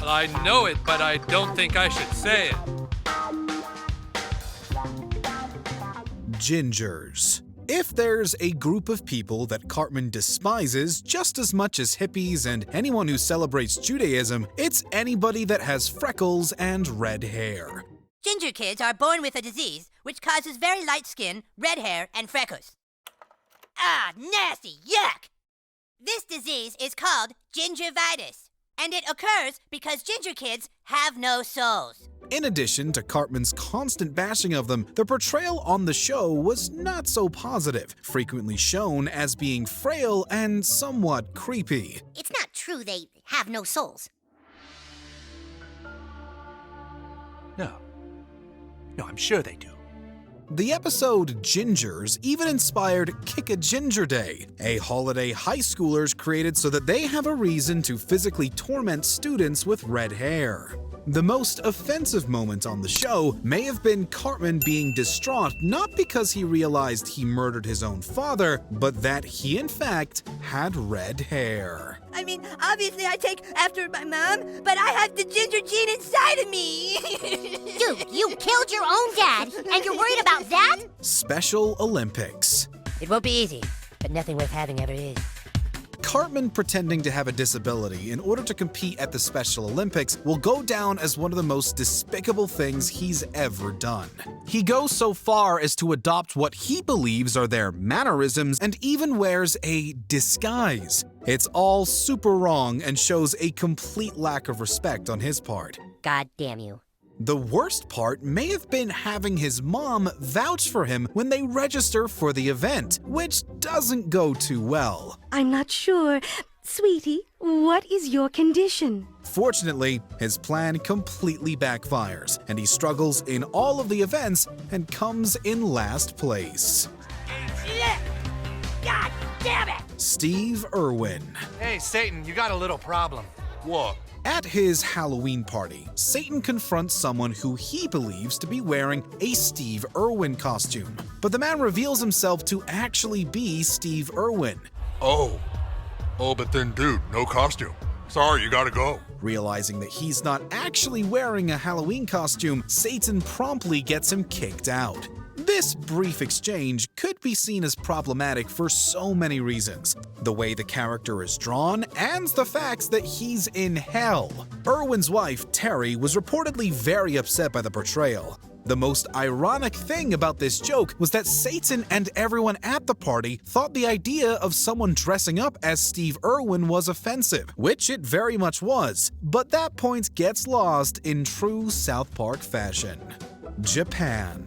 I know it, but I don't think I should say it. Gingers. If there's a group of people that Cartman despises just as much as hippies and anyone who celebrates Judaism, it's anybody that has freckles and red hair. Ginger kids are born with a disease which causes very light skin, red hair, and freckles. Ah, nasty, yuck! This disease is called gingivitis, and it occurs because ginger kids have no souls. In addition to Cartman's constant bashing of them, the portrayal on the show was not so positive, frequently shown as being frail and somewhat creepy. It's not true they have no souls. No, I'm sure they do. The episode Gingers even inspired Kick a Ginger Day, a holiday high schoolers created so that they have a reason to physically torment students with red hair. The most offensive moment on the show may have been Cartman being distraught not because he realized he murdered his own father, but that he in fact had red hair. I mean, obviously I take after my mom, but I have the ginger gene inside of me. Dude, you killed your own dad, and you're worried about that? Special Olympics. It won't be easy, but nothing worth having ever is. Cartman pretending to have a disability in order to compete at the Special Olympics will go down as one of the most despicable things he's ever done. He goes so far as to adopt what he believes are their mannerisms and even wears a disguise. It's all super wrong and shows a complete lack of respect on his part. God damn you. The worst part may have been having his mom vouch for him when they register for the event, which doesn't go too well. I'm not sure. Sweetie, what is your condition? Fortunately, his plan completely backfires, and he struggles in all of the events and comes in last place. God damn it! Steve Irwin. Hey, Satan, you got a little problem. What? At his Halloween party, Satan confronts someone who he believes to be wearing a Steve Irwin costume. But the man reveals himself to actually be Steve Irwin. Oh, but then dude, no costume. Sorry, you gotta go. Realizing that he's not actually wearing a Halloween costume, Satan promptly gets him kicked out. This brief exchange could be seen as problematic for so many reasons. The way the character is drawn, and the fact that he's in hell. Irwin's wife, Terry, was reportedly very upset by the portrayal. The most ironic thing about this joke was that Satan and everyone at the party thought the idea of someone dressing up as Steve Irwin was offensive, which it very much was. But that point gets lost in true South Park fashion. Japan.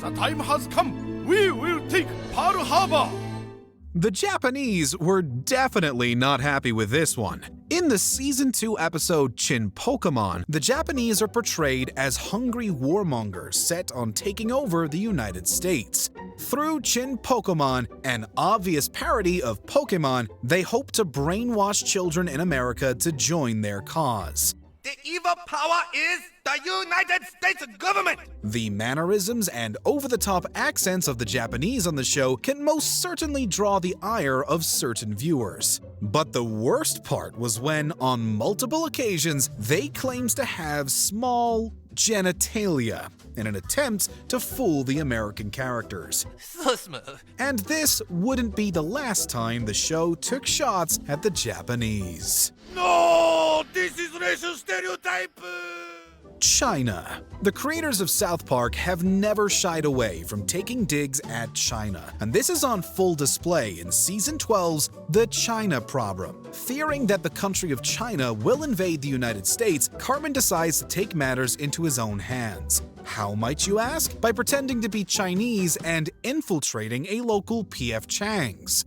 The time has come. We will take Pearl Harbor. The Japanese were definitely not happy with this one. In the Season 2 episode Shin Pokemon, the Japanese are portrayed as hungry warmongers set on taking over the United States. Through Shin Pokemon, an obvious parody of Pokemon, they hope to brainwash children in America to join their cause. The evil power is the United States government! The mannerisms and over-the-top accents of the Japanese on the show can most certainly draw the ire of certain viewers. But the worst part was when, on multiple occasions, they claimed to have small genitalia in an attempt to fool the American characters. So smooth. And this wouldn't be the last time the show took shots at the Japanese. No! This is racial stereotype! China. The creators of South Park have never shied away from taking digs at China, and this is on full display in Season 12's The China Problem. Fearing that the country of China will invade the United States, Cartman decides to take matters into his own hands. How, might you ask? By pretending to be Chinese and infiltrating a local P.F. Chang's.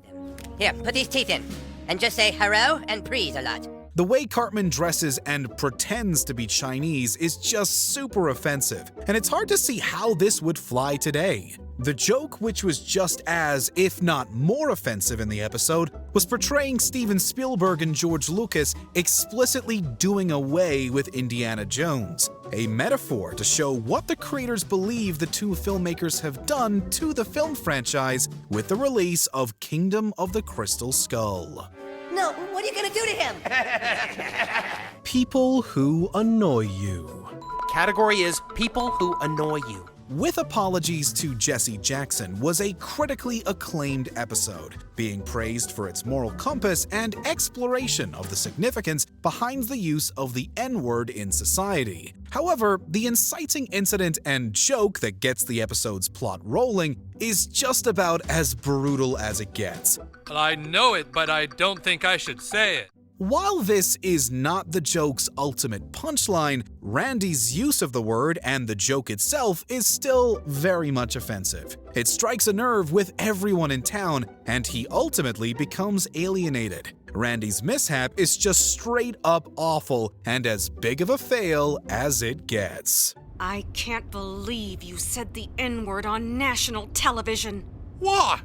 Here, put these teeth in, and just say hello and please a lot. The way Cartman dresses and pretends to be Chinese is just super offensive, and it's hard to see how this would fly today. The joke, which was just as, if not more offensive in the episode, was portraying Steven Spielberg and George Lucas explicitly doing away with Indiana Jones, a metaphor to show what the creators believe the two filmmakers have done to the film franchise with the release of Kingdom of the Crystal Skull. No, what are you gonna do to him? People who annoy you. Category is people who annoy you. With Apologies to Jesse Jackson was a critically acclaimed episode, being praised for its moral compass and exploration of the significance behind the use of the N-word in society. However, the inciting incident and joke that gets the episode's plot rolling is just about as brutal as it gets. Well, I know it, but I don't think I should say it. While this is not the joke's ultimate punchline, Randy's use of the word and the joke itself is still very much offensive. It strikes a nerve with everyone in town, and he ultimately becomes alienated. Randy's mishap is just straight up awful and as big of a fail as it gets. I can't believe you said the N-word on national television. What?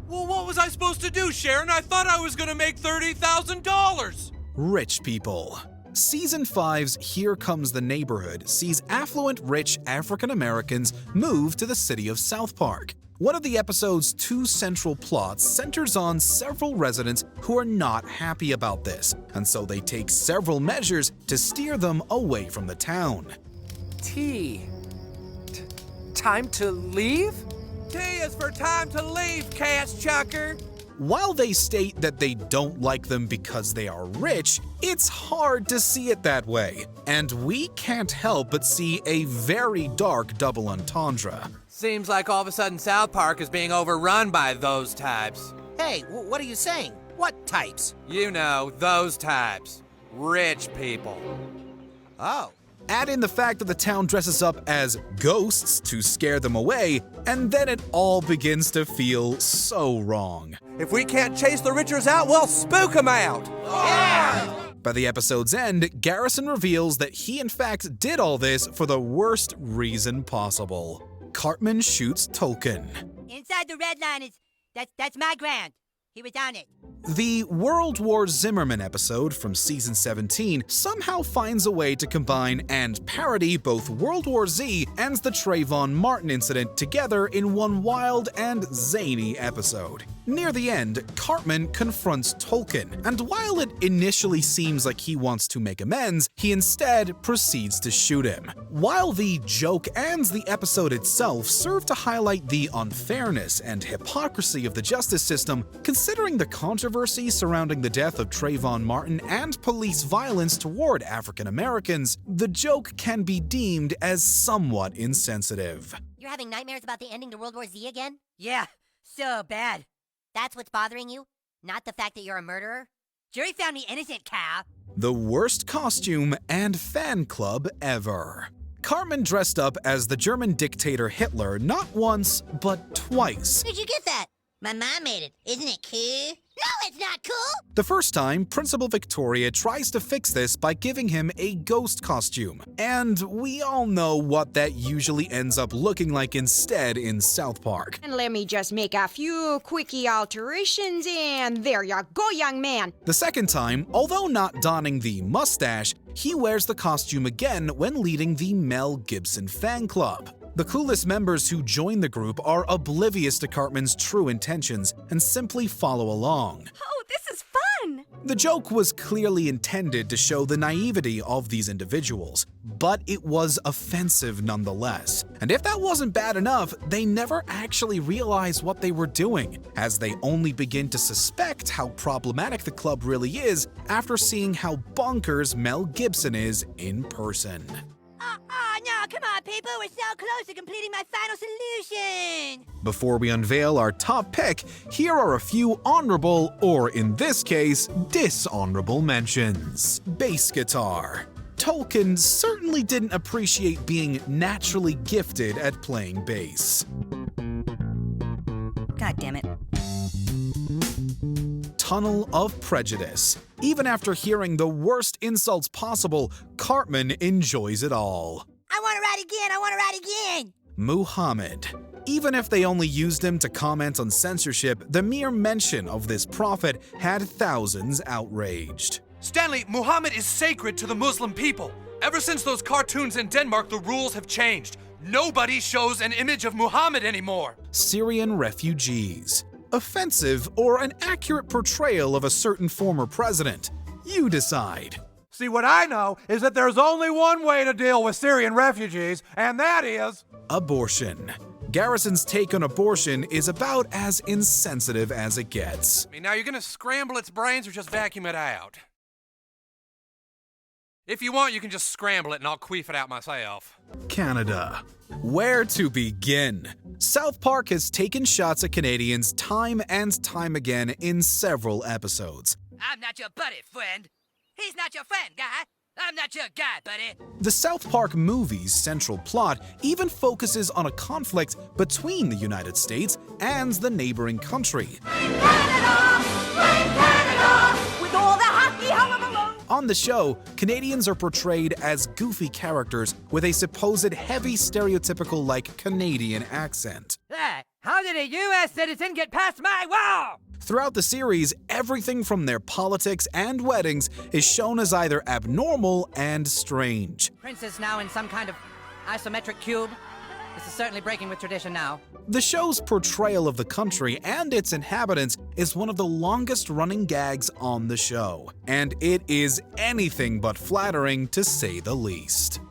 Well, what was I supposed to do, Sharon? I thought I was gonna make $30,000. Rich people. Season 5's Here Comes the Neighborhood sees affluent, rich African Americans move to the city of South Park. One of the episode's two central plots centers on several residents who are not happy about this, and so they take several measures to steer them away from the town. Time to leave? T is for time to leave, Cash Chucker. While they state that they don't like them because they are rich, it's hard to see it that way, and we can't help but see a very dark double entendre. Seems like all of a sudden South Park is being overrun by those types. Hey, what are you saying? What types? You know, those types. Rich people. Oh. Add in the fact that the town dresses up as ghosts to scare them away, and then it all begins to feel so wrong. If we can't chase the Richers out, we'll spook them out! Yeah! By the episode's end, Garrison reveals that he in fact did all this for the worst reason possible. Cartman shoots Tolkien. Inside the red line is... That's my ground. He was on it. The World War Zimmerman episode from season 17 somehow finds a way to combine and parody both World War Z and the Trayvon Martin incident together in one wild and zany episode. Near the end, Cartman confronts Tolkien, and while it initially seems like he wants to make amends, he instead proceeds to shoot him. While the joke and the episode itself serve to highlight the unfairness and hypocrisy of the justice system, considering the controversy surrounding the death of Trayvon Martin and police violence toward African Americans, the joke can be deemed as somewhat insensitive. You're having nightmares about the ending to World War Z again? Yeah, so bad. That's what's bothering you? Not the fact that you're a murderer? Jury found me innocent, cow. The worst costume and fan club ever. Cartman dressed up as the German dictator Hitler not once, but twice. Where'd you get that? My mom made it. Isn't it cool? No, it's not cool! The first time, Principal Victoria tries to fix this by giving him a ghost costume. And we all know what that usually ends up looking like instead in South Park. And let me just make a few quickie alterations, and there you go, young man. The second time, although not donning the mustache, he wears the costume again when leading the Mel Gibson fan club. The clueless members who join the group are oblivious to Cartman's true intentions and simply follow along. Oh, this is fun! The joke was clearly intended to show the naivety of these individuals, but it was offensive nonetheless. And if that wasn't bad enough, they never actually realized what they were doing, as they only begin to suspect how problematic the club really is after seeing how bonkers Mel Gibson is in person. No, come on, people. We're so close to completing my final solution. Before we unveil our top pick, here are a few honorable, or in this case, dishonorable mentions. Bass guitar. Tolkien certainly didn't appreciate being naturally gifted at playing bass. God damn it. Tunnel of Prejudice. Even after hearing the worst insults possible, Cartman enjoys it all. I want to ride again. I want to ride again. Muhammad. Even if they only used him to comment on censorship, the mere mention of this prophet had thousands outraged. Stanley, Muhammad is sacred to the Muslim people. Ever since those cartoons in Denmark, the rules have changed. Nobody shows an image of Muhammad anymore. Syrian refugees. Offensive or an accurate portrayal of a certain former president? You decide. See, what I know is that there's only one way to deal with Syrian refugees, and that is... abortion. Garrison's take on abortion is about as insensitive as it gets. I mean, now you're gonna scramble its brains or just vacuum it out? If you want, you can just scramble it and I'll queef it out myself. Canada. Where to begin? South Park has taken shots at Canadians time and time again in several episodes. I'm not your buddy, friend. He's not your friend, guy. I'm not your guy, buddy. The South Park movie's central plot even focuses on a conflict between the United States and the neighboring country. Canada! Canada! With all the hockey hullabaloo! On the show, Canadians are portrayed as goofy characters with a supposed heavy stereotypical like Canadian accent. How did a U.S. citizen get past my wall? Throughout the series, everything from their politics and weddings is shown as either abnormal and strange. Prince is now in some kind of isometric cube. This is certainly breaking with tradition now. The show's portrayal of the country and its inhabitants is one of the longest-running gags on the show, and it is anything but flattering to say the least.